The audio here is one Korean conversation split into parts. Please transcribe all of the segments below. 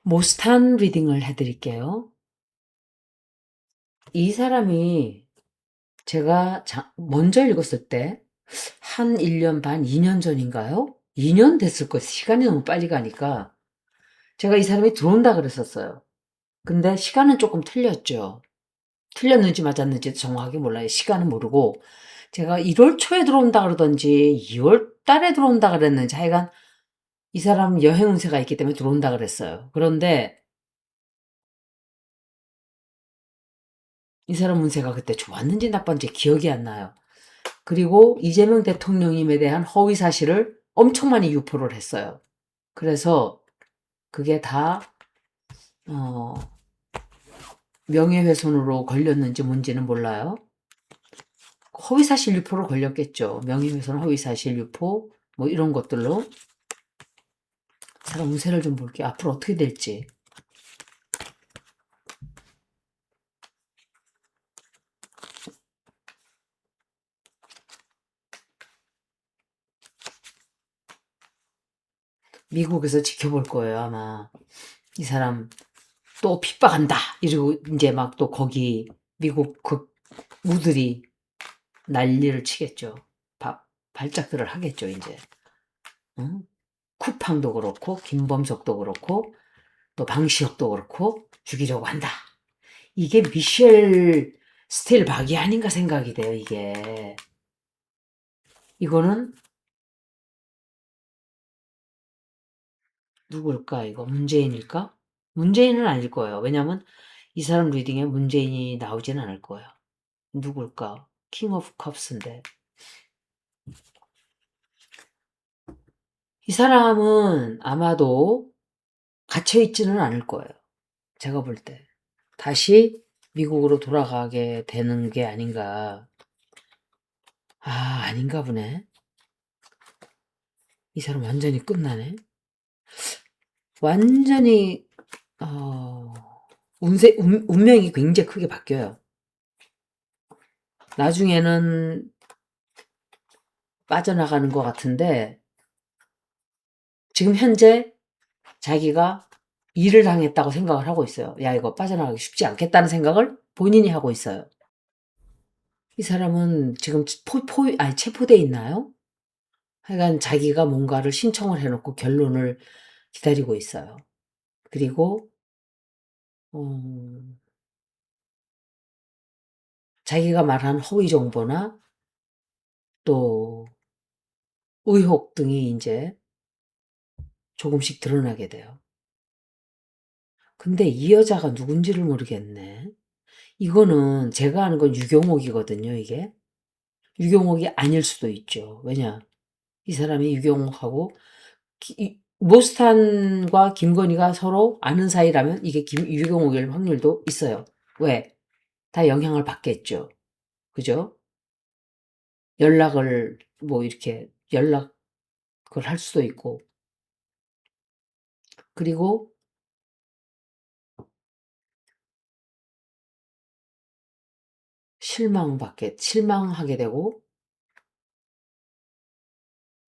모스탄 리딩을 해드릴게요. 이 사람이 제가 먼저 읽었을 때 한 1년 반, 2년 전인가요? 2년 됐을 거예요. 시간이 너무 빨리 가니까. 제가 이 사람이 들어온다 그랬었어요. 근데 시간은 조금 틀렸죠. 틀렸는지 맞았는지 정확하게 몰라요. 시간은 모르고. 제가 1월 초에 들어온다 그러던지 2월 달에 들어온다 그랬는지 하여간 이 사람 여행 운세가 있기 때문에 들어온다 그랬어요. 그런데 이 사람 운세가 그때 좋았는지 나빴는지 기억이 안 나요. 그리고 이재명 대통령님에 대한 허위 사실을 엄청 많이 유포를 했어요. 그래서 그게 다 명예훼손으로 걸렸는지 뭔지는 몰라요. 허위사실 유포로 걸렸겠죠. 명예훼손, 허위사실 유포 뭐 이런 것들로. 사람 운세를 좀 볼게요. 앞으로 어떻게 될지. 미국에서 지켜볼 거예요, 아마. 이 사람 또 핍박한다 이러고 이제 막 또 거기 미국 우들이 난리를 치겠죠. 발작들을 하겠죠, 이제. 응? 쿠팡도 그렇고 김범석도 그렇고 또 방시혁도 그렇고 죽이려고 한다. 이게 미셸 스텔박이 아닌가 생각이 돼요, 이게. 이거는 누굴까, 이거? 문재인일까? 문재인은 아닐 거예요. 왜냐면 이 사람 리딩에 문재인이 나오진 않을 거예요. 누굴까? 킹 오브 컵스인데. 이 사람은 아마도 갇혀있지는 않을 거예요. 제가 볼 때. 다시 미국으로 돌아가게 되는 게 아닌가. 아닌가 보네. 이 사람 완전히 끝나네. 완전히 어, 운명이 굉장히 크게 바뀌어요. 나중에는 빠져나가는 것 같은데 지금 현재 자기가 일을 당했다고 생각을 하고 있어요. 야, 이거 빠져나가기 쉽지 않겠다는 생각을 본인이 하고 있어요. 이 사람은 지금 체포돼 있나요? 하여간 자기가 뭔가를 신청을 해놓고 결론을 기다리고 있어요. 그리고 어, 자기가 말한 허위 정보나 또 의혹 등이 이제 조금씩 드러나게 돼요. 근데 이 여자가 누군지를 모르겠네. 이거는 제가 아는 건 유경옥이거든요, 이게. 유경옥이 아닐 수도 있죠. 왜냐? 이 사람이 유경옥하고 모스탄과 김건희가 서로 아는 사이라면 이게 유경옥일 확률도 있어요. 왜? 다 영향을 받겠죠. 그죠? 연락을 뭐 이렇게 연락을 할 수도 있고. 그리고 실망하게 되고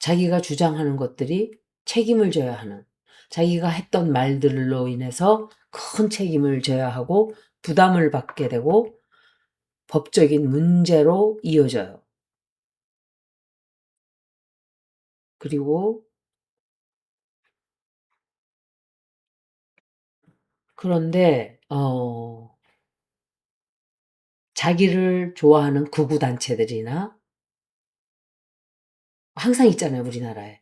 자기가 주장하는 것들이 책임을 져야 하는, 자기가 했던 말들로 인해서 큰 책임을 져야 하고 부담을 받게 되고 법적인 문제로 이어져요. 그리고 그런데 자기를 좋아하는 극우 단체들이나 항상 있잖아요, 우리나라에.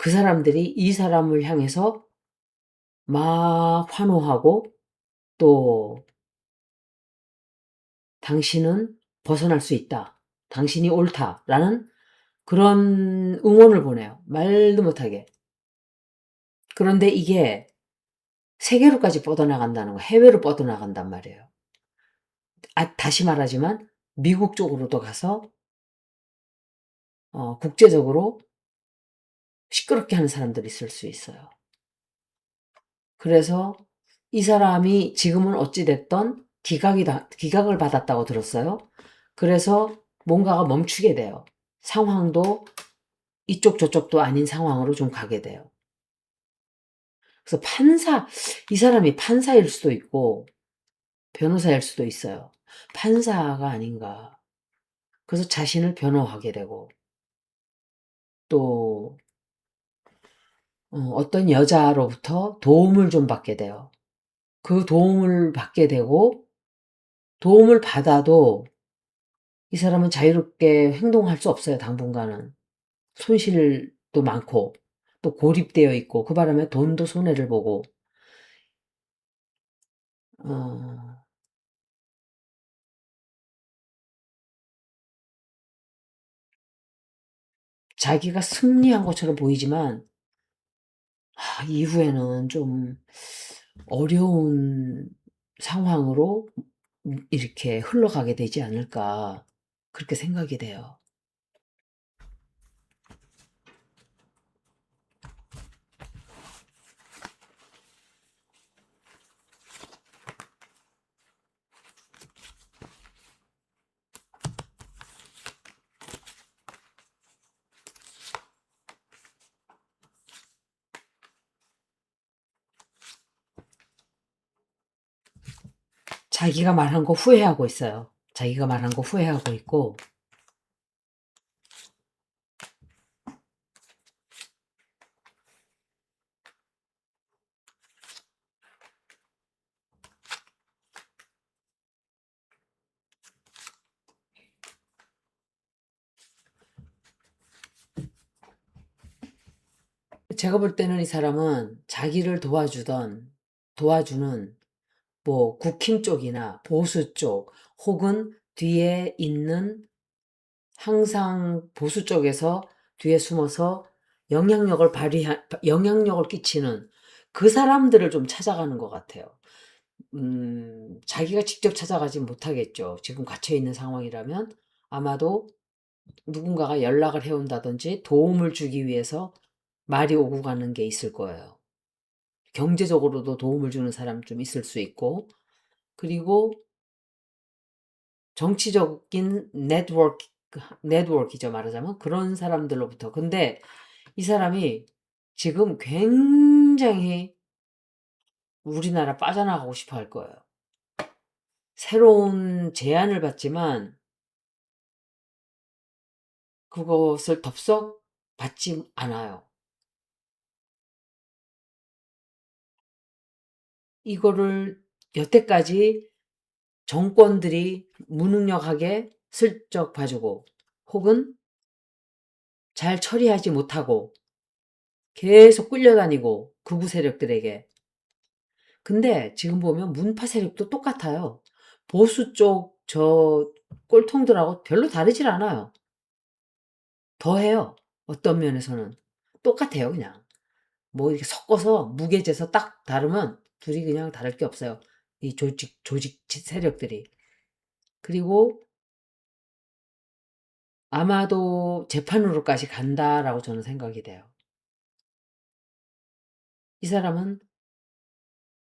그 사람들이 이 사람을 향해서 막 환호하고 또 당신은 벗어날 수 있다. 당신이 옳다라는 그런 응원을 보내요. 말도 못하게. 그런데 이게 세계로까지 뻗어나간다는 거, 해외로 뻗어나간단 말이에요. 다시 말하지만 미국 쪽으로도 가서 국제적으로 시끄럽게 하는 사람들이 있을 수 있어요. 그래서 이 사람이 지금은 어찌됐던 기각을 받았다고 들었어요. 그래서 뭔가가 멈추게 돼요. 상황도 이쪽 저쪽도 아닌 상황으로 좀 가게 돼요. 그래서 이 사람이 판사일 수도 있고 변호사일 수도 있어요. 판사가 아닌가. 그래서 자신을 변호하게 되고 또 어떤 여자로부터 도움을 좀 받게 돼요. 그 도움을 받게 되고 도움을 받아도 이 사람은 자유롭게 행동할 수 없어요, 당분간은. 손실도 많고 또 고립되어 있고 그 바람에 돈도 손해를 보고 어 자기가 승리한 것처럼 보이지만 이후에는 좀 어려운 상황으로 이렇게 흘러가게 되지 않을까 그렇게 생각이 돼요. 자기가 말한 거 후회하고 있어요. 자기가 말한 거 후회하고 있고 제가 볼 때는 이 사람은 자기를 도와주는 뭐 국힘 쪽이나 보수 쪽 혹은 뒤에 있는 항상 보수 쪽에서 뒤에 숨어서 영향력을 끼치는 그 사람들을 좀 찾아가는 것 같아요. 자기가 직접 찾아가지 못하겠죠. 지금 갇혀 있는 상황이라면 아마도 누군가가 연락을 해온다든지 도움을 주기 위해서 말이 오고 가는 게 있을 거예요. 경제적으로도 도움을 주는 사람 좀 있을 수 있고, 그리고 정치적인 네트워크이죠, 말하자면. 그런 사람들로부터. 근데 이 사람이 지금 굉장히 우리나라 빠져나가고 싶어 할 거예요. 새로운 제안을 받지만 그것을 덥석 받지 않아요. 이거를 여태까지 정권들이 무능력하게 슬쩍 봐주고 혹은 잘 처리하지 못하고 계속 끌려다니고 극우 세력들에게. 근데 지금 보면 문파 세력도 똑같아요. 보수 쪽 꼴통들하고 별로 다르질 않아요. 더해요. 어떤 면에서는. 똑같아요, 그냥. 뭐 이렇게 섞어서 무게재서 딱 다르면 둘이 그냥 다를 게 없어요. 이 조직 세력들이. 그리고 아마도 재판으로까지 간다라고 저는 생각이 돼요. 이 사람은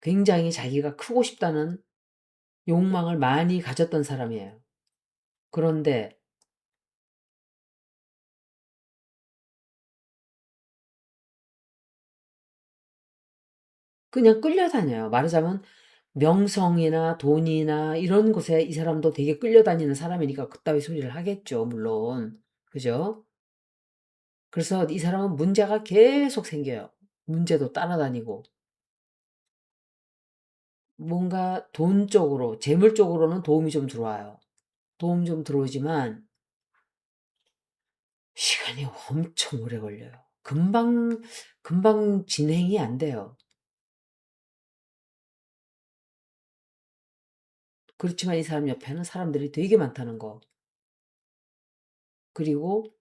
굉장히 자기가 크고 싶다는 욕망을 많이 가졌던 사람이에요. 그런데 그냥 끌려다녀요. 말하자면 명성이나 돈이나 이런 곳에 이 사람도 되게 끌려다니는 사람이니까 그따위 소리를 하겠죠, 물론. 그죠? 그래서 이 사람은 문제가 계속 생겨요. 문제도 따라다니고. 뭔가 돈 쪽으로, 재물 쪽으로는 도움이 좀 들어와요. 도움 좀 들어오지만 시간이 엄청 오래 걸려요. 금방 진행이 안 돼요. 그렇지만 이 사람 옆에는 사람들이 되게 많다는 거. 그리고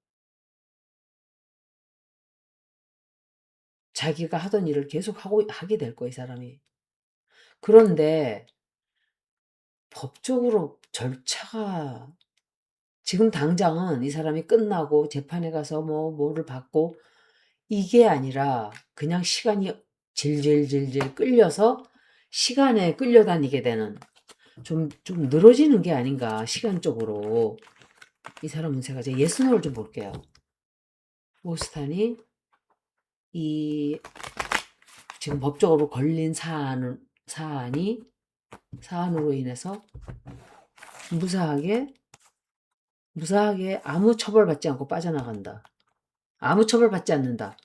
자기가 하던 일을 계속 하게 될 거야, 이 사람이. 그런데 법적으로 절차가 지금 당장은 이 사람이 끝나고 재판에 가서 뭐를 받고 이게 아니라 그냥 시간이 질질질질 끌려서 시간에 끌려다니게 되는 좀 늘어지는 게 아닌가, 시간적으로. 이 사람 운세가 제 예스노를 좀 볼게요. 모스탄이 이 지금 법적으로 걸린 사안으로 인해서 무사하게 아무 처벌받지 않고 빠져나간다. 아무 처벌받지 않는다.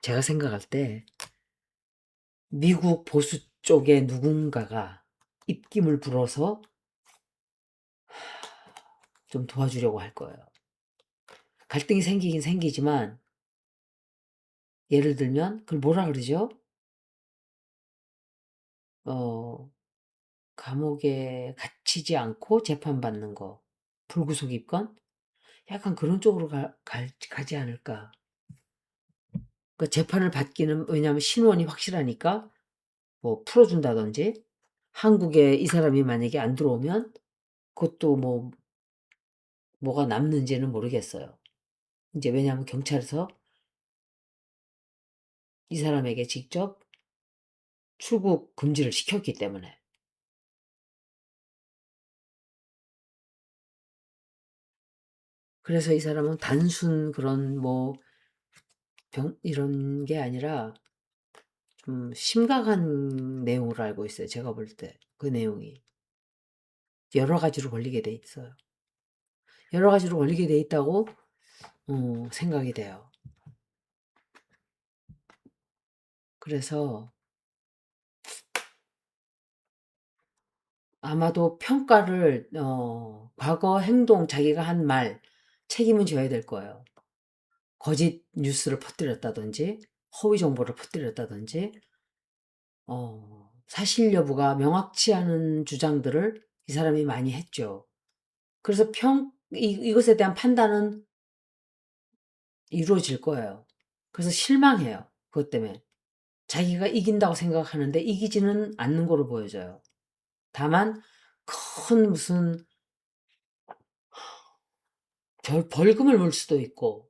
제가 생각할 때 미국 보수 쪽에 누군가가 입김을 불어서 좀 도와주려고 할 거예요. 갈등이 생기긴 생기지만 예를 들면 그걸 뭐라 그러죠? 어, 감옥에 갇히지 않고 재판받는 거. 불구속 입건? 약간 그런 쪽으로 가지 않을까. 그 재판을 받기는 왜냐하면 신원이 확실하니까 뭐 풀어준다든지 한국에 이 사람이 만약에 안 들어오면 그것도 뭐가 남는지는 모르겠어요. 이제 왜냐하면 경찰에서 이 사람에게 직접 출국 금지를 시켰기 때문에. 그래서 이 사람은 단순 그런 이런 게 아니라 좀 심각한 내용으로 알고 있어요. 제가 볼 때 그 내용이. 여러 가지로 걸리게 돼 있어요. 여러 가지로 걸리게 돼 있다고 생각이 돼요. 그래서 아마도 평가를 과거 행동 자기가 한 말 책임은 져야 될 거예요. 거짓 뉴스를 퍼뜨렸다든지 허위 정보를 퍼뜨렸다든지 사실 여부가 명확치 않은 주장들을 이 사람이 많이 했죠. 그래서 이것에 대한 판단은 이루어질 거예요. 그래서 실망해요. 그것 때문에. 자기가 이긴다고 생각하는데 이기지는 않는 거로 보여져요. 다만 큰 무슨 벌금을 물 수도 있고.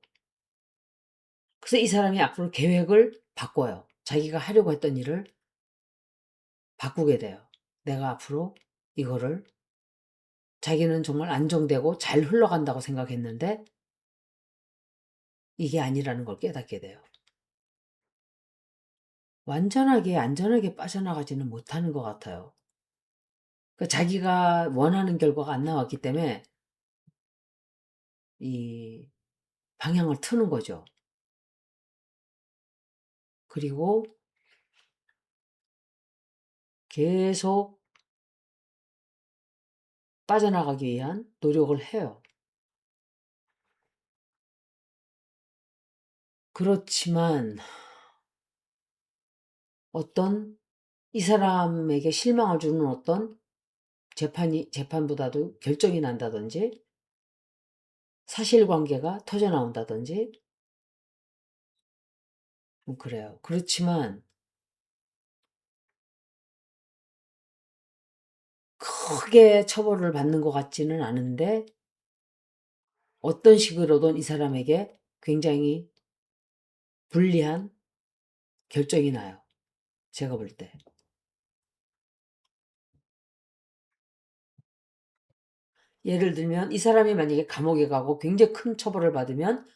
그래서 이 사람이 앞으로 계획을 바꿔요. 자기가 하려고 했던 일을 바꾸게 돼요. 내가 앞으로 이거를 자기는 정말 안정되고 잘 흘러간다고 생각했는데 이게 아니라는 걸 깨닫게 돼요. 완전하게 안전하게 빠져나가지는 못하는 것 같아요. 그러니까 자기가 원하는 결과가 안 나왔기 때문에 이 방향을 트는 거죠. 그리고 계속 빠져나가기 위한 노력을 해요. 그렇지만 어떤 이 사람에게 실망을 주는 어떤 재판보다도 결정이 난다든지 사실관계가 터져나온다든지 그래요. 그렇지만 크게 처벌을 받는 것 같지는 않은데 어떤 식으로든 이 사람에게 굉장히 불리한 결정이 나요. 제가 볼 때. 예를 들면 이 사람이 만약에 감옥에 가고 굉장히 큰 처벌을 받으면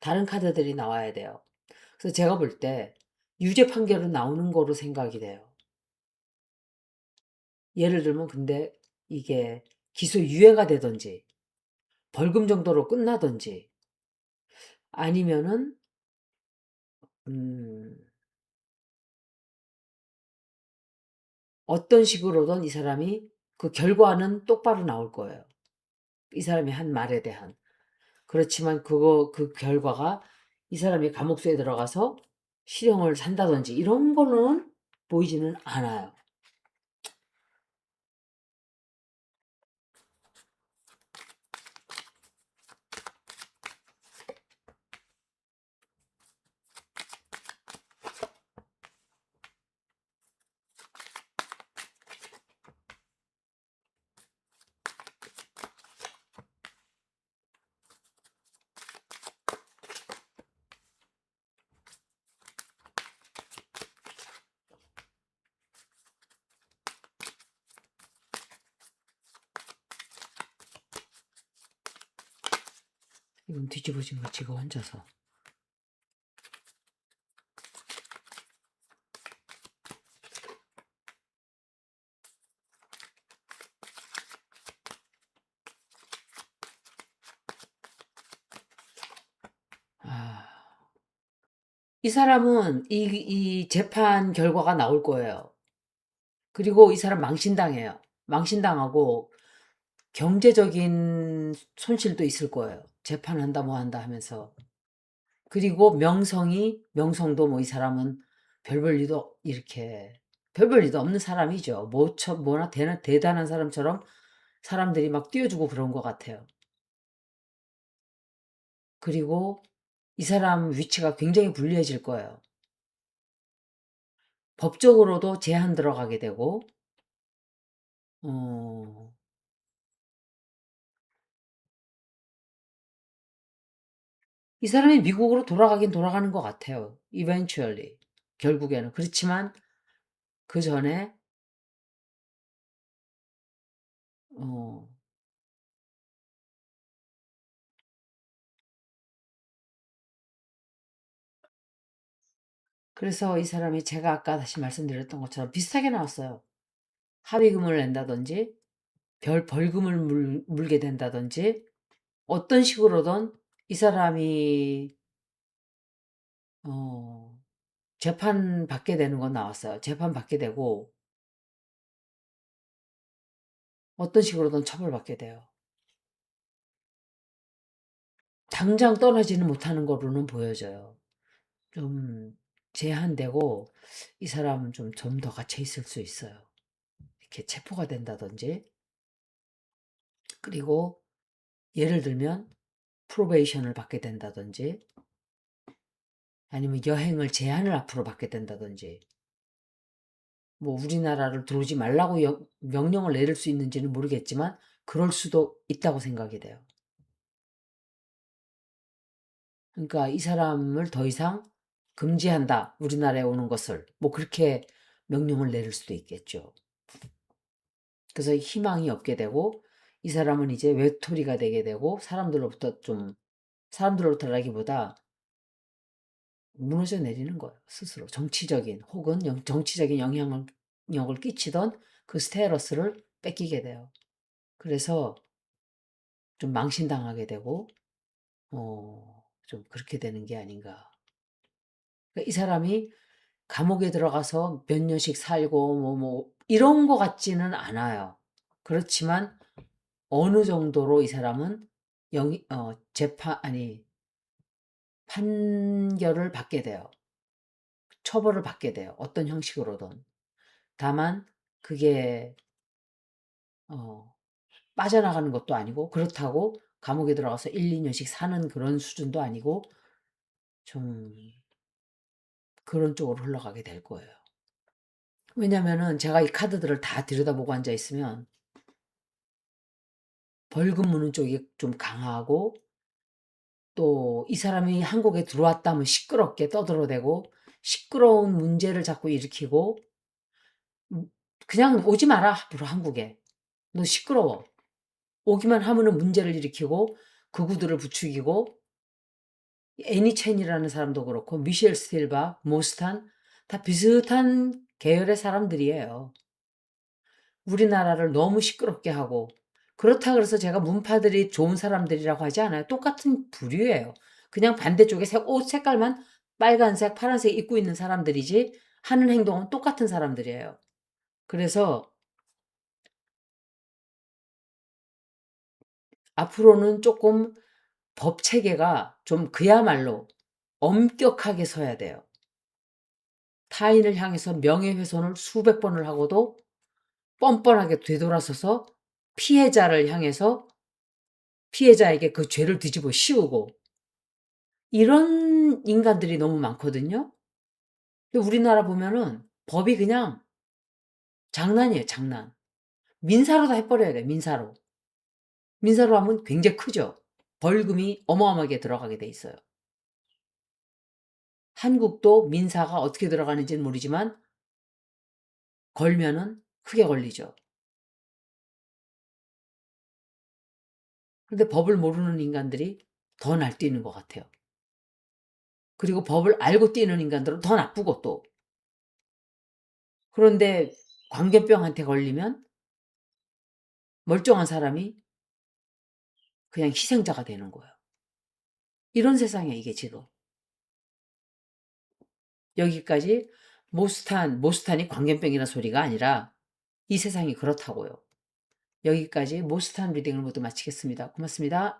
다른 카드들이 나와야 돼요. 그래서 제가 볼 때 유죄 판결은 나오는 거로 생각이 돼요. 예를 들면 근데 이게 기소 유예가 되든지 벌금 정도로 끝나든지 아니면은 음 어떤 식으로든 이 사람이 그 결과는 똑바로 나올 거예요. 이 사람이 한 말에 대한. 그렇지만 그 결과가 이 사람이 감옥수에 들어가서 실형을 산다든지 이런 거는 보이지는 않아요. 이건 뒤집어진 거 지가 혼자서. 아, 이 사람은 이 재판 결과가 나올 거예요. 그리고 이 사람 망신당해요. 망신당하고 경제적인 손실도 있을 거예요. 재판한다 뭐 한다 하면서. 그리고 명성도 뭐 이 사람은 별별 일도 이렇게 별별 일도 없는 사람이죠. 뭐나 대단한 사람처럼 사람들이 막 띄워주고 그런 것 같아요. 그리고 이 사람 위치가 굉장히 불리해질 거예요. 법적으로도 제한 들어가게 되고, 어, 이 사람이 미국으로 돌아가긴 돌아가는 것 같아요. eventually. 결국에는. 그렇지만 그 전에, 어, 그래서 이 사람이 제가 아까 다시 말씀드렸던 것처럼 비슷하게 나왔어요. 합의금을 낸다든지, 별 벌금을 물게 된다든지, 어떤 식으로든 이 사람이, 어, 재판 받게 되는 건 나왔어요. 재판 받게 되고, 어떤 식으로든 처벌받게 돼요. 당장 떠나지는 못하는 거로는 보여져요. 좀 제한되고 이 사람은 좀 더 갇혀 있을 수 있어요. 이렇게 체포가 된다든지. 그리고 예를 들면 프로베이션을 받게 된다든지 아니면 여행을 제한을 앞으로 받게 된다든지 뭐 우리나라를 들어오지 말라고 명령을 내릴 수 있는지는 모르겠지만 그럴 수도 있다고 생각이 돼요. 그러니까 이 사람을 더 이상 금지한다. 우리나라에 오는 것을. 뭐 그렇게 명령을 내릴 수도 있겠죠. 그래서 희망이 없게 되고 이 사람은 이제 외톨이가 되게 되고 사람들로부터라기보다 무너져 내리는 거예요. 스스로 정치적인 혹은 정치적인 영향력을 끼치던 그 스테러스를 뺏기게 돼요. 그래서 좀 망신당하게 되고 좀 그렇게 되는 게 아닌가. 그러니까 이 사람이 감옥에 들어가서 몇 년씩 살고 이런 거 같지는 않아요. 그렇지만 어느 정도로 이 사람은 판결을 받게 돼요. 처벌을 받게 돼요. 어떤 형식으로든. 다만 그게 어, 빠져나가는 것도 아니고 그렇다고 감옥에 들어가서 1, 2년씩 사는 그런 수준도 아니고 좀 그런 쪽으로 흘러가게 될 거예요. 왜냐면은 제가 이 카드들을 다 들여다보고 앉아 있으면 벌금 무는 쪽이 좀 강하고 또 이 사람이 한국에 들어왔다 하면 시끄럽게 떠들어대고 시끄러운 문제를 자꾸 일으키고 음, 그냥 오지 마라 앞으로 한국에. 너 시끄러워. 오기만 하면은 문제를 일으키고 극우들을 부추기고 애니 첸이라는 사람도 그렇고 미셸 스틸바, 모스탄 다 비슷한 계열의 사람들이에요. 우리나라를 너무 시끄럽게 하고 그렇다 그래서 제가 문파들이 좋은 사람들이라고 하지 않아요. 똑같은 부류예요. 그냥 반대쪽에 옷 색깔만 빨간색, 파란색 입고 있는 사람들이지 하는 행동은 똑같은 사람들이에요. 그래서 앞으로는 조금 법 체계가 좀 그야말로 엄격하게 서야 돼요. 타인을 향해서 명예훼손을 수백 번을 하고도 뻔뻔하게 되돌아서서 피해자를 향해서 피해자에게 그 죄를 뒤집어 씌우고 이런 인간들이 너무 많거든요. 근데 우리나라 보면은 법이 그냥 장난이에요, 장난. 민사로 다 해버려야 돼, 민사로. 민사로 하면 굉장히 크죠. 벌금이 어마어마하게 들어가게 돼 있어요. 한국도 민사가 어떻게 들어가는지는 모르지만 걸면은 크게 걸리죠. 근데 법을 모르는 인간들이 더 날뛰는 것 같아요. 그리고 법을 알고 뛰는 인간들은 더 나쁘고 또. 그런데 광견병한테 걸리면 멀쩡한 사람이 그냥 희생자가 되는 거예요. 이런 세상이야 이게 지금. 여기까지 모스탄이 광견병이라는 소리가 아니라 이 세상이 그렇다고요. 여기까지 모스탄 리딩을 모두 마치겠습니다. 고맙습니다.